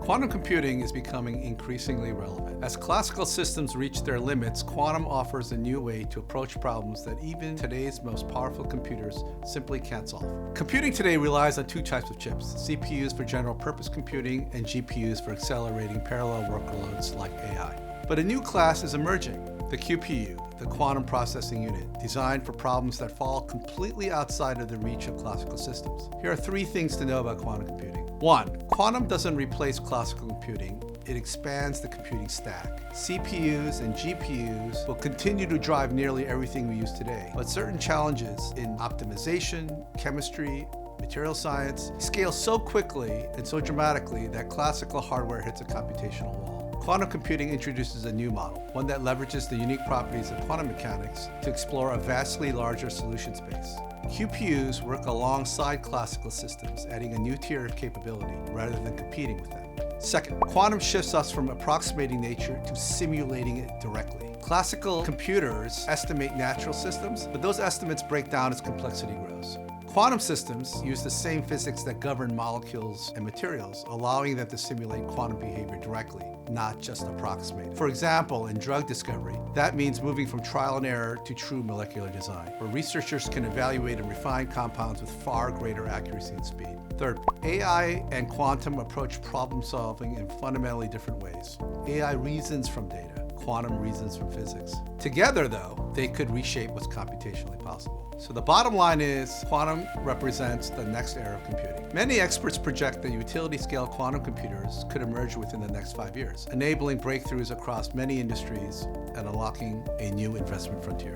Quantum computing is becoming increasingly relevant. As classical systems reach their limits, quantum offers a new way to approach problems that even today's most powerful computers simply can't solve. Computing today relies on two types of chips: CPUs for general purpose computing and GPUs for accelerating parallel workloads like AI. But a new class is emerging: the QPU, the quantum processing unit, designed for problems that fall completely outside of the reach of classical systems. Here are three things to know about quantum computing. 1. Quantum doesn't replace classical computing, it expands the computing stack. CPUs and GPUs will continue to drive nearly everything we use today, but certain challenges in optimization, chemistry, material science scale so quickly and so dramatically that classical hardware hits a computational wall. Quantum computing introduces a new model, one that leverages the unique properties of quantum mechanics to explore a vastly larger solution space. QPUs work alongside classical systems, adding a new tier of capability rather than competing with them. Second, quantum shifts us from approximating nature to simulating it directly. Classical computers estimate natural systems, but those estimates break down as complexity grows. Quantum systems use the same physics that govern molecules and materials, allowing them to simulate quantum behavior directly, not just approximate. For example, in drug discovery, that means moving from trial and error to true molecular design, where researchers can evaluate and refine compounds with far greater accuracy and speed. Third, AI and quantum approach problem solving in fundamentally different ways. AI reasons from data. Quantum reasons from physics. Together, though, they could reshape what's computationally possible. So the bottom line is, quantum represents the next era of computing. Many experts project that utility-scale quantum computers could emerge within the next 5 years, enabling breakthroughs across many industries and unlocking a new investment frontier.